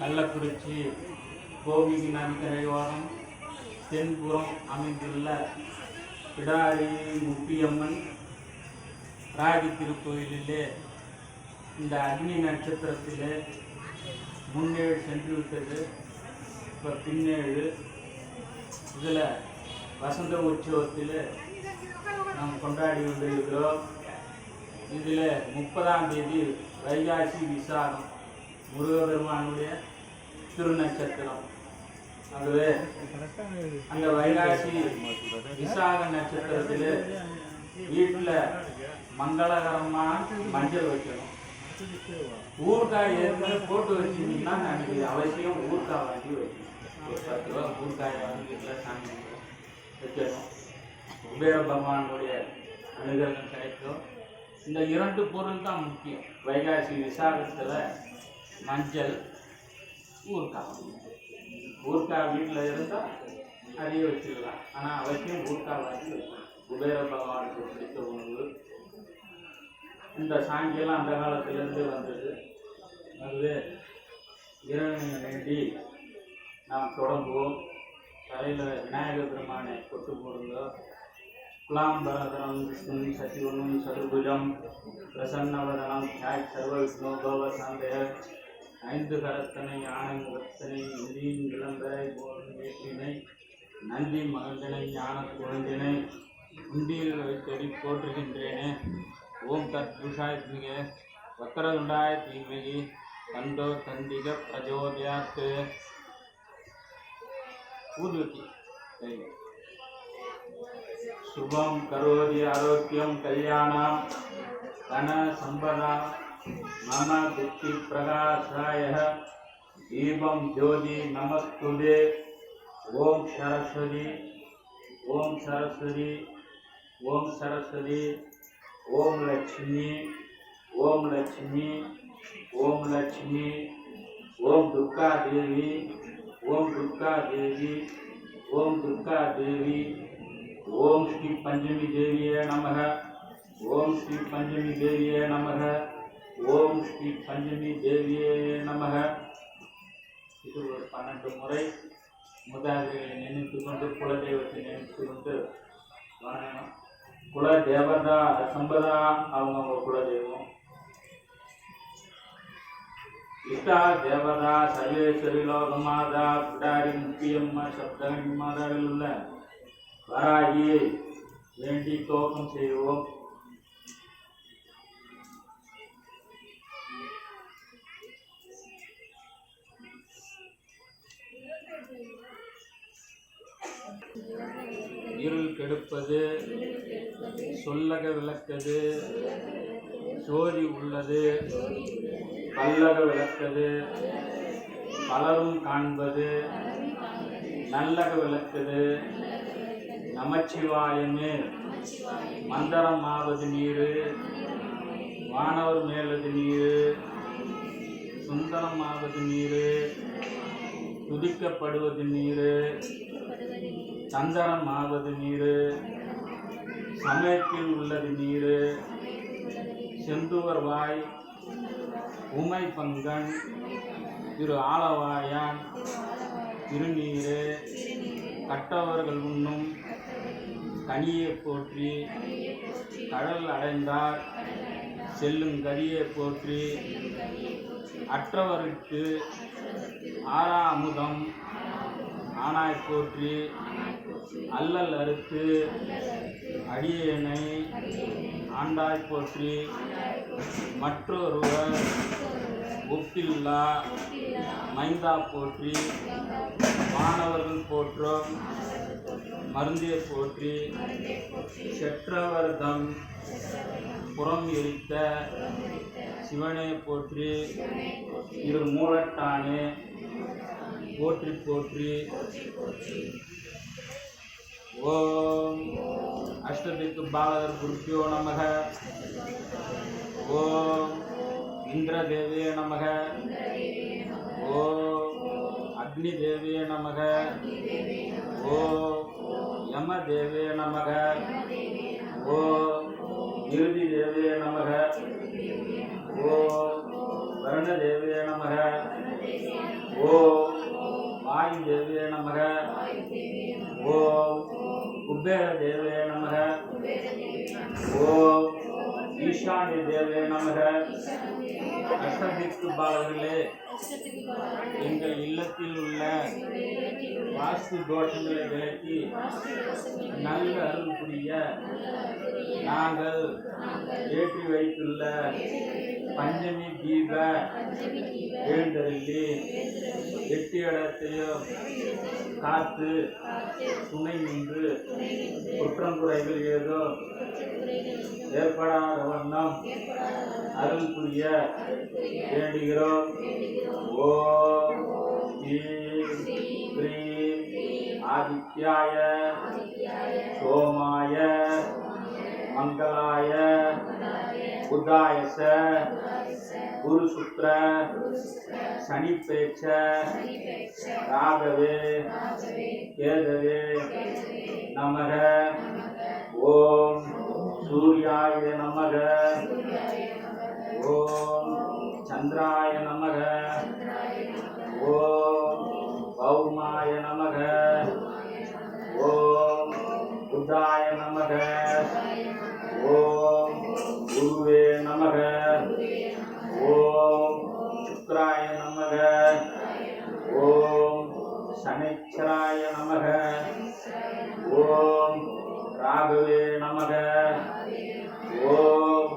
கள்ளக்குறிச்சி கோமிகி நதிக்கரையோரம் தென்புறம் அமைந்துள்ள பிடாரி முப்பியம்மன் ராகி திருக்கோயிலிலே இந்த அக்னி நட்சத்திரத்திலே முன்னேழு சென்று விட்டது. இப்போ பின்னேழு. இதில் வசந்த உற்சவத்தில் நாம் கொண்டாடி கொண்டிருக்கிறோம். இதில் 30ஆம் தேதி வைகாசி விசாகம் முருகபெருமானுடைய திருநட்சத்திரம். ஆகவே அந்த வைகாசி விசாக நட்சத்திரத்தில் வீட்டில் மங்களகரமான மஞ்சள் வைக்கணும். ஊறுகாய் ஏற்கனவே போட்டு வச்சிங்கன்னா எனக்கு அவசியம் ஊறுகாய் வாங்கி வைக்கணும். ஒரு 10 ரூபா ஊறுகாய் வாங்கி வீட்டில் சாமி வைக்கணும். குபேர பகவானுடைய அனுகிரகம் கிடைக்கும். இந்த 2 பொருள் தான் முக்கியம். வைகாசி விசாகத்தில் மஞ்சள், ஊறுகாய். ஊறுகாய் வீட்டில் இருந்தால் அதையே வச்சுக்கலாம். ஆனால் அவசியம் ஊறுகாய் வாங்கி வைக்கணும். குபேர பகவானுக்கு பிடித்த உணவு. இந்த சாங்கியெல்லாம் அந்த காலத்திலேருந்து வந்தது. அதுவே இறைவனை வேண்டி நாம் தொடங்குவோம். தலையில் விநாயகர் பெருமானை கொட்டு போடுங்க. குலாம்பரதரம் விஷ்ணு சசிவனும் சதுர்புஜம் பிரசன்னவதனம் தியாய் சர்வ விஷ்ணு கோப சாந்தய 5 கரத்தனை யானை முகத்தனை இந்தியின் விளம்பரை போலும் வேற்றினை நந்தி மகந்தனை ஞான குழந்தினை உண்டியில் வைத்தடி போற்றுகின்றேனே. ஓம் தத்புருஷாத்மிக வக்கரதுண்டாய தீமகி தந்தோ தந்திக பிரஜோதயாத். ஊதுவத்தி. சுபம் கரோதி ஆரோக்கியம் கல்யாணம் தன சம்பதா மம புத்தி பிரகாசாய தீபம் ஜோதி நமஸ்துதே. ஓம் சரஸ்வதி ஓம் சரஸ்வதி ஓம் சரஸ்வதி ஓம் லட்சுமி ஓம் லட்சுமி ஓம் லட்சுமி ஓம் துர்கா தேவி ஓம் துர்கா தேவி ஓம் துர்கா தேவி. ஓம் ஸ்ரீ பஞ்சமி தேவியே நமக ஓம் ஸ்ரீ பஞ்சமி தேவியே நமக ஓம் ஸ்ரீ பஞ்சமி தேவியே நமக. இது ஒரு 12 முறை மூதாதைகளை நினைத்து கொண்டு குலதெய்வத்தை நினைத்து கொண்டு வணங்கணும். குல தேவதா சம்பதா அவங்க குலதெய்வம். இஷ்டா தேவதா சர்வேஸ்வரி லோகமாதா பிடாரி முக்கியம்மா சப்தகணி மாதாவில் உள்ள வராகியை வேண்டி தோக்கம் செய்வோம். இருள் கெடுப்பது சொல்லக விளக்கது சோதி உள்ளது பல்லக விளக்கது பலரும் காண்பது நல்லக விளக்கது நமச்சிவாயமே. மந்திரம் ஆவது நீரு வானவர் மேலது நீரு சுந்தரம் ஆவது நீரு துதிக்கப்படுவது நீரு சந்தனம் ஆவது நீரு சமயத்தில் உள்ளது நீரு செந்துவர் வாய் உமை பங்கன் திரு ஆலவாயான் திருநீரு கட்டவர்கள் உண்ணும் கனியை போற்றி கடல் அடைந்தார் செல்லும் கரியை போற்றி அற்றவருக்கு ஆறாமுதம் ஆனாய் போற்றி அல்லல் அறுத்து அடியேனை ஆண்டாய் போற்றி மற்றொருவர் ஒப்பில்லா மைந்தா போற்றி மாணவர்கள் போற்றும் மருந்தே போற்றி செற்றவர்தம் புறம் எரித்த சிவனே போற்றி இரு மூலட்டானே போற்றி போற்றி. ஓம் அஷ்டதிக்கு பாலகர் குருப்பியோ நமக. ஓம் இந்திரதேவே நமக. ஓம் அக்னிதேவே நமக. ஓம் யமதேவே நமக. ஓம் இறுதி தேவே நமக. ஓம் வருணதேவே நமக. வாயு தேவே நமக ஓம் குபேர தேவே நமக ஓம் ஈசானிய தேவே நமக. அஷ்டதிக்கு பாலர்களே, எங்கள் இல்லத்தில் உள்ள வாஸ்து தோஷங்களை விலக்கி நல்ல அருள் புரிய நாங்கள் ஏற்றி வைத்துள்ள பஞ்சமி தீப எழுந்தருளி 8 இடத்தையும் காத்து துணை நின்று குற்றங்குறைகள் ஏதோ ஏற்படாத வண்ணம் அருள் புரிய வேண்டுகிறோம். ஓம் ஸ்ரீ ஆதித்யாய சோமாய மங்களாய புதாயச குரு சுக்ர சனிப்பேட்ச ராகவே கேதவே நமக. ஓம் சூர்யாய நமக ஓம் சந்திராய நமக ஓம் பௌமாய நமக ஓம் புதாய நமக ஓம் குருவே நமக ஓம் சுக்ராய நமக ஓம் சனிச்சராய நமக ஓம் ராகவே நமக ஓம்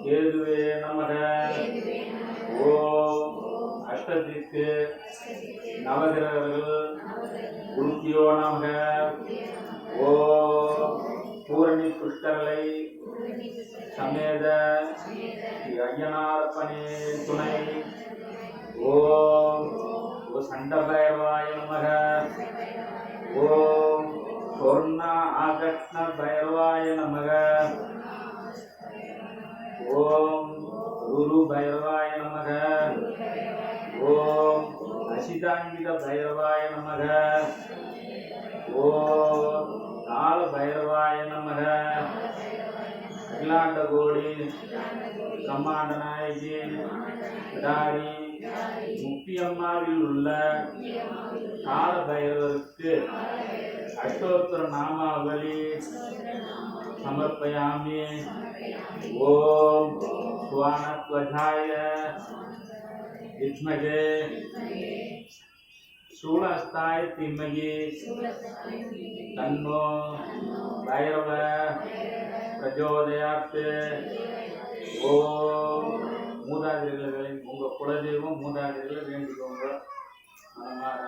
கேதுவே நமக ஓம் அஷ்டதிக்கு நவகிரகர்கள் குருத்தியோ நமக ஓம் பூரணி புஷ்கரலை சமேத ஐயனாரப்பனே துணை ஓம் சண்டபைரவாய நமக ஓம் சொர்ண ஆகஷ்ண பைரவாய நமக ஓம் குரு பைரவாய நமக ஓம் அசிதாங்கித பைரவாய நமக ஓம் கால பைரவாய நமக அகிலாண்ட கோடி பிரம்மாண்ட நாயகி பிடாரி முக்கியம்மாவில் உள்ள கால பைரவருக்கு அஷ்டோத்தர நாமாவளி சமர்ப்பயாமி. ஓம் சுவானத்வஜாய வித்மகே சூலஸ்தாய தீமகி தன்னோ பைரவ பிரஜோதயாத். ஓம் மூதாதிரிகளை உங்கள் குலதெய்வம் மூதாதிரிகளை வேண்டிக்கோங்க மனமாற.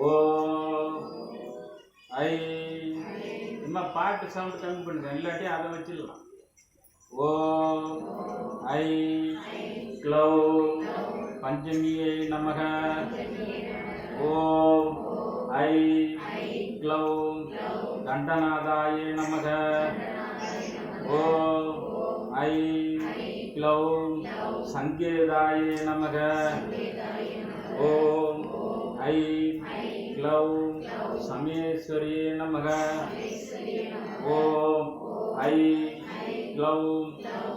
ஓம் ஐ இம்மா பாட்டு சவுண்ட் கம்மி பண்ணுங்க, இல்லாட்டி அதை வச்சிடலாம். ஓம் ஐ க்ளௌ பஞ்சமியை நமக ஓம் ஐ க்ளௌ தண்டநாதாய நமக ஓம் ஐ க்ளௌ சங்கேதாய நமக ஓம் ஐ க்ளௌ சமேஸ்வரியே நமக ஓம் ஐ க்ளௌ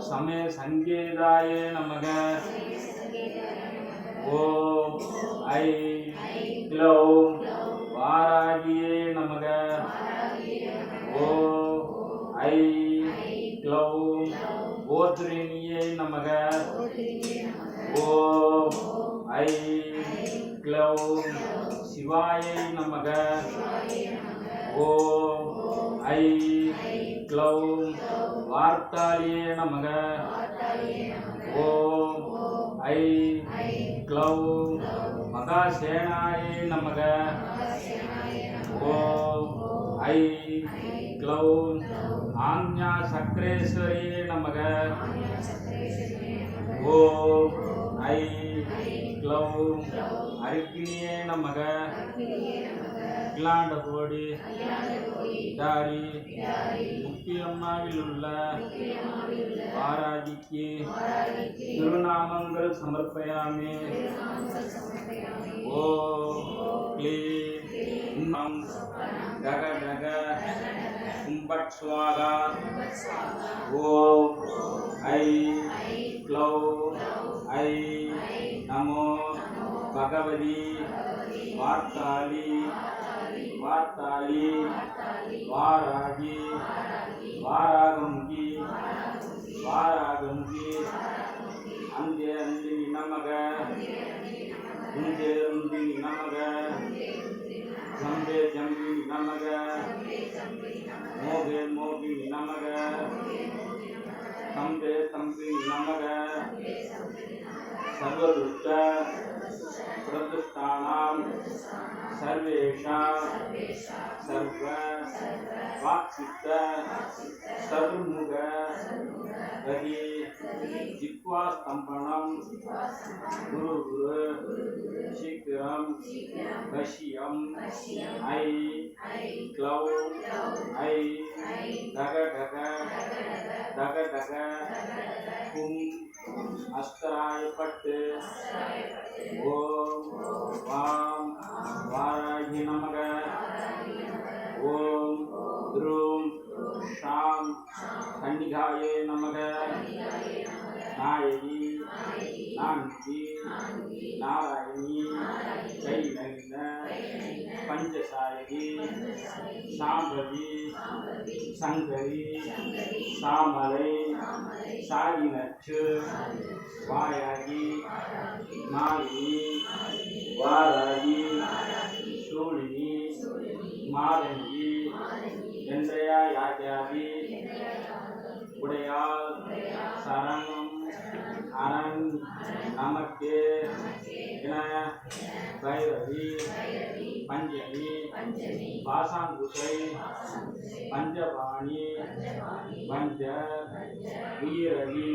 சமே சங்கேதாய நமக ஓம் ஐ க்ளௌ வாராகியே நமக ஓம் ஐ க்ளௌ கோத்ரிணியே நமக ஓம் ஐ க்ளௌ சிவாயை நமக ஓம் ஐ க்ளௌ வார்த்தாலியே நமக ஓம் ஐ க்ளௌ மகாசேனாயே நமக ஓம் ஐ க்ளௌ ஆஞ்ஞா சக்ரேஸ்வரியே நமக ஓம் ஐ க்ளௌ அரிக்னியே நமக அகிலாண்ட கோடி பிடாரி முக்கியம்மாவில் உள்ள வாராகிக்கு திருநாமங்கள் சமர்ப்பயாமி. ஓம் க்ளீம் கக கக கும்பட் ஸ்வாகா ஓம் ஐ क्लौ ऐ नमो भगवती वार्ताली वार्ताली वारागी वारागंगी वारागंगी अंधे अंधिनी नमः उंदे उंदिनी नमः जंबे जंबिनी नमः मोगे मोगिनी नमः तंबे तंबिनी नमः सर्वदुष्ट प्रदुष्टानां सर्वेषां सर्व वाक्चित्त सर्वमुख गति जिह्वा स्तंभनं गुरु गुरु शीघ्रं वश्यं ऐ क्लौ ऐ डग डग डग डग कुं अस्त्राय पट्ट ओम वाम वाराही नमः ओम द्रुम शाम खंडिकाये नमः नायकी नान्दी नारायणी जैनैन पंचसायकी शांभवी शंकरी सामलै सागिनच्छु वायागी नागिनी वारागी शूलिनी मादंगी என்றையா யாஜாவி உடையால் சரணம் அரண் நமக்கே என பைரவி பஞ்சமி பாசாங்குசை பஞ்சபாணி பஞ்ச உயிரவி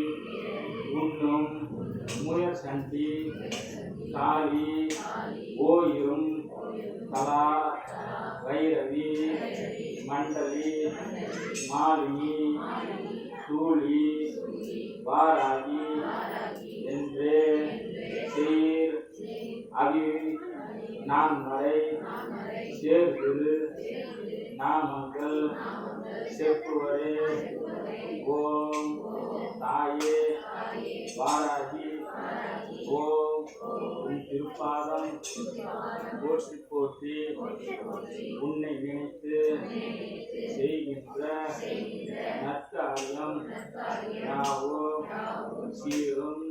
உண்ணும் முயற் சண்டி காளி ஓயும் கலா வைரவி மண்டலி மாலினி சூழி வாராகி என்று சீர் அவி நான்மறை சேர்திரு நாமங்கள் செப்புவரே ஓம் தாயே வாராகி ஓம் உன் திருப்பாதம் போற்றி போற்றி உன்னை நினைத்து செய்கின்ற நற்காரியம் யாவும் சீரும்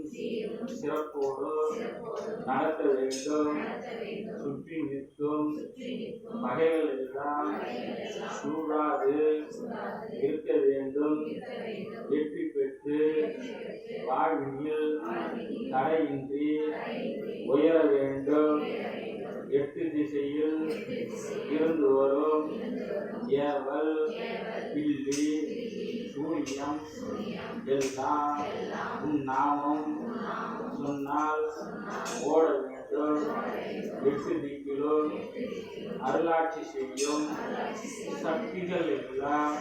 சிறப்போடு நடத்த வேண்டும். சுற்றி நிற்கும் பகைகள் எல்லாம் சூழாது இருக்க வேண்டும். வெற்றி பெற்று வாழ்வில் தடையின்றி உயர வேண்டும். 8 திசையில் இருந்து வரும் ஏவல் பில்லி சூரியம் எல்லாம் உன் நாமம் சொன்னால் ஓட வேண்டும். 8 திக்கிலும் அருளாட்சி செய்யும் சக்திகள் எல்லாம்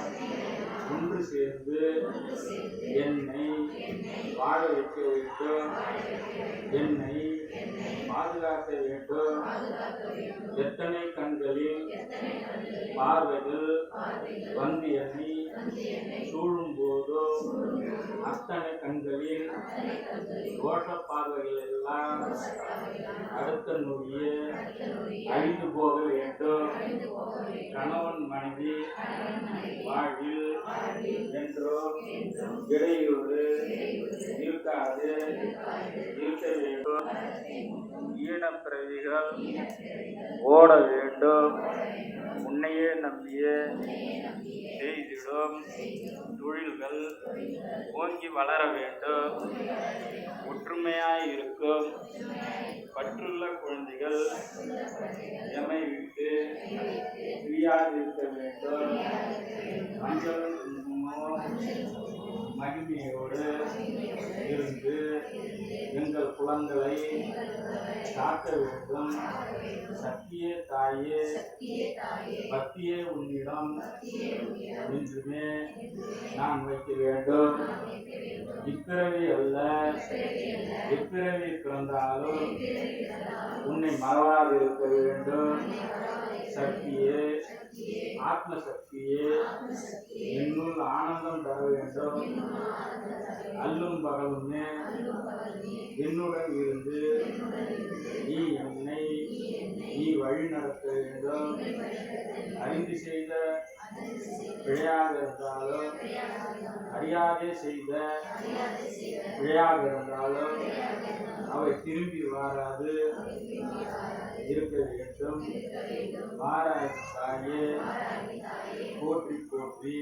ஒன்று சேர்ந்து என்னை வாழ வைக்க வேண்டும். என்னை பாதுகாக்க வேண்டும். எத்தனை கண்களில் பார்வைகள் வந்து என்னை சூழும் போதோ அத்தனை கண்களில் தோஷ பார்வைகள் எல்லாம் அடுத்த நொடியே அழிந்து போக வேண்டும். கணவன் மனைவி வாழ்வில் என்றோ இடையூறு இருக்காது இருக்க வேண்டும். ஈனப்பிறவிகள் ஓட வேண்டும். உன்னையே நம்பிய செய்திடும் தொழில்கள் ஓங்கி வளர வேண்டும். ஒற்றுமையாய் இருக்கும் பற்றுள்ள குழந்தைகள் எமை விட்டு பிரியாதிருக்க வேண்டும். மஞ்சள் குங்குமம் மகிமையோடு இருந்து எங்கள் குலங்களை காக்க வேண்டும். சத்தியே தாயே பக்தியே உன்னிடம் என்றுமே நான் வைக்க வேண்டும். இப்பிறவி அல்ல எப்பிறவி பிறந்தாலும் உன்னை மறவாது இருக்க வேண்டும். சக்தியே ஆத்ம சக்தியே என்னுள் ஆனந்தம் தர வேண்டும். அல்லும் பகலுமே என்னுடன் இருந்து நீ என்னை நீ வழி நடத்த வேண்டும். அறிந்து செய்த பிழையாக இருந்தாலும் அறியாதே செய்த பிழையாக இருந்தாலும் அவை திரும்பி வாராது இருக்க வேண்டும். வாராய் தாயே, போற்றி போற்றி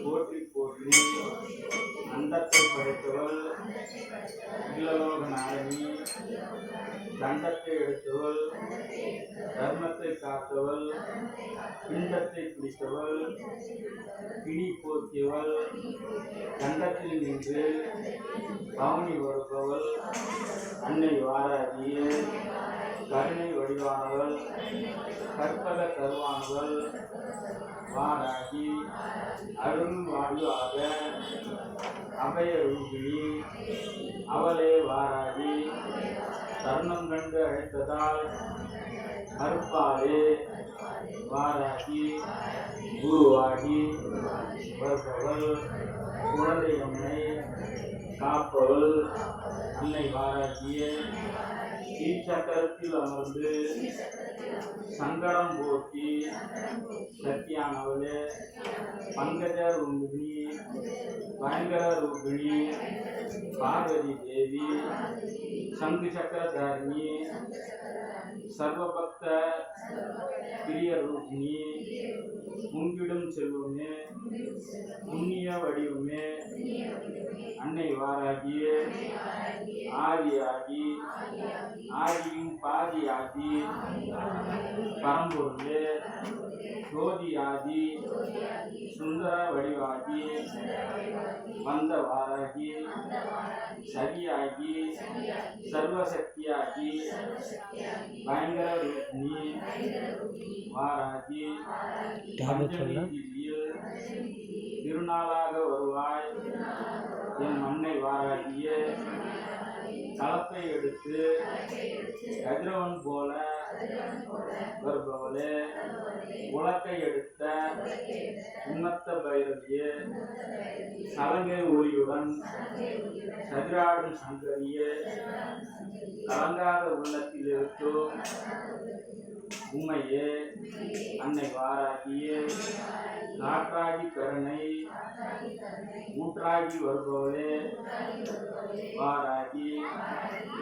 போற்றி போற்றி. அண்டத்தை படைத்தவள் இல்லலோக நாயகி, தண்டத்தை எடுத்தவள், தர்மத்தை காத்தவள், பிண்டத்தை பிடித்தவள், பிணி போக்கியவள், தண்டத்தில் நின்று பவனி வருபவள் அன்னை வாராகியே, கருணை வடிவானவள், கற்பக கருவானவள் வாராகி, அருள் வாழ்வாக அபய ரூபிணி அவளே வாராகி, தருணம் கண்டு அழைத்ததால் மறுப்பாளே வாராகி, குருவாகி வருபவள், குழந்தை அன்னை காப்பவள் அன்னை வாராகியே, சக்கரத்தில் அமர்ந்து சங்கடம் போக்கி சத்தியானவளே, பங்கஜ ரூபிணி பயங்கர ரூபிணி பார்வதி தேவி, சங்கு சக்கரதாரிணி சர்வபக்த பிரிய ரூபிணி, முன்கிடும் செல்வமே புண்ணிய வடிவமே அன்னை வாராகியே, ஆதியாகி ஆதியும் பாதியாகி பரம்பொருளே, ஜோதியாகி சுந்தர வடிவாகி வந்த வாராகி, சரியாகி சர்வசக்தியாகி பயங்கர ரூபிணி வாராகி, பஞ்சமியில் திருநாளாக வருவாய் என் அன்னை வாராகியே, களப்பை எடுத்து கதிரவன் போல வருபவளே, உலக்கை எடுத்த உன்னத்த பைரவியே, சலங்கை ஒளியுடன் சதிராடும் சங்கரியே, கலங்காத உள்ளத்தில் இருக்கும் உண்மையே அன்னை வாராகியே, நாற்றாகி கருணை ஊற்றாகி வருபவளே வாராகி,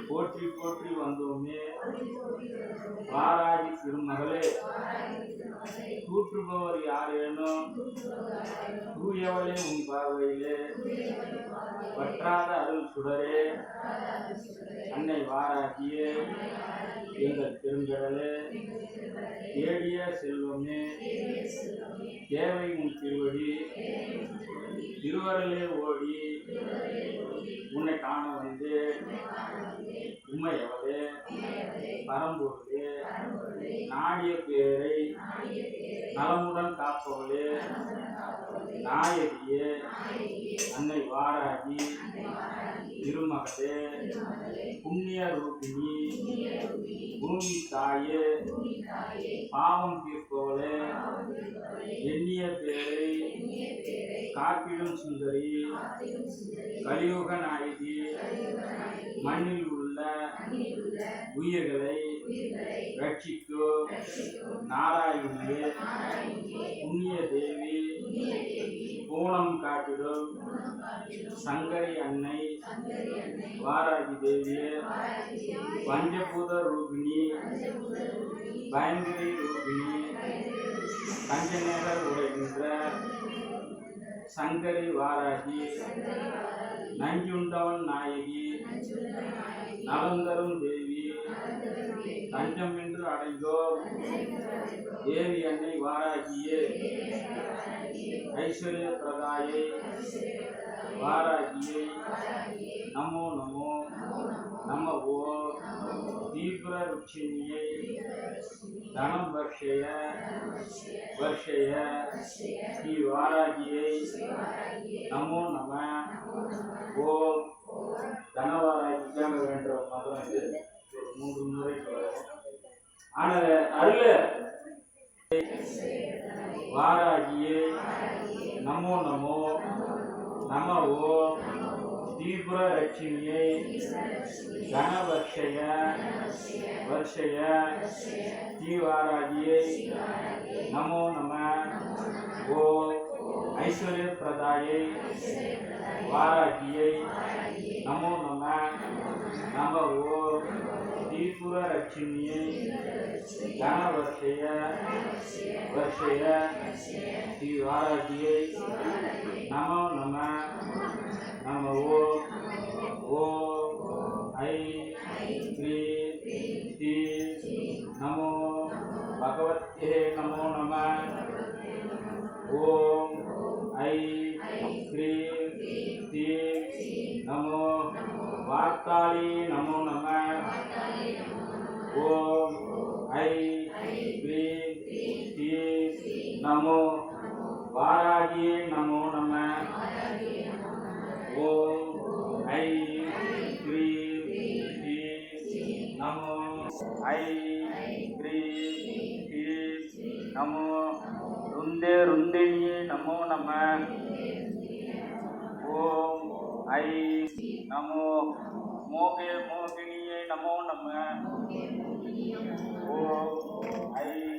போற்றி போற்றி வந்தோமே வாராகி திருமகளே, தூற்றுபவர் யாரேனும் தூயவளே உன் பார்வையிலே, வற்றாத அருள் சுடரே அன்னை வாராகியே, எங்கள் பெருங்கடலே தேடிய செல்வமே, தேவை உன் திருவடி திருவருளே ஓடி உன்னை காண வந்து உண்மையவளே பரம்பொருளே, நாடிய பேரை நலமுடன் காப்பவளே நாயகியே அன்னை வாராகி, திருமகளே புண்ணிய ரூபிணி பூமி தாயே, பாவம் தீர்ப்பவளே எண்ணிய பேரை காப்பிடும் சுந்தரி, கலியுக நாயகி, மண்ணில் உள்ள உயிர்களை ரட்சிக்கும் நாராயணியே, புண்ணிய தேவி, பூனம் காட்டிடும் சங்கரி அன்னை வாராகி தேவியே, பஞ்சபூத ரூபிணி பயங்கரி ரூபிணி, பஞ்சநேகர் உடைகின்ற சங்கரி வாராகி, நஞ்சுண்டவன் நாயகி, நலந்தரும் தேவி, தஞ்சம் என்று அடைந்தோம் தேவி அன்னை வாராகியே, ஐஸ்வர்ய பிரதாயை வாராகியே, நமோ நமோ நம ஓ தீவிர ருட்சிணியை தனம் வர்ஷய வர்ஷய ஸ்ரீ வாராகியை நமோ நம ஓம் தனவாராகிக்காக வேண்ட மதம் இது 3 முறை ஆனால் அருள் வாராகியே நமோ நமோ நம ஓம் त्रिपुर रक्षिण्यै घनवर्षय वर्षय श्रीवाराह्यै नमो नमः। ओम ऐश्वर्यप्रदायै वाराह्यै नमो नमः। नमः ओम त्रिपुर रक्षिण्यै घनवर्षय वर्षय श्रीवाराह्यै नमो नमः। नमः ओम ऐ क्लीं श्री नमो भगवते नमो नमः। ओम ऐ क्लीं श्री नमो वार्ताली नमो नमः। ओम ऐ क्लीं श्री नमो वाराही नमो नमः। ओम ऐ क्लीं श्री नमो ऐ क्लीं श्री नमो रुंदे रुंदिन्ये नमो नमः। ओम ऐ नमो मोगे मोगिनिये नमो नमः। ओम ऐ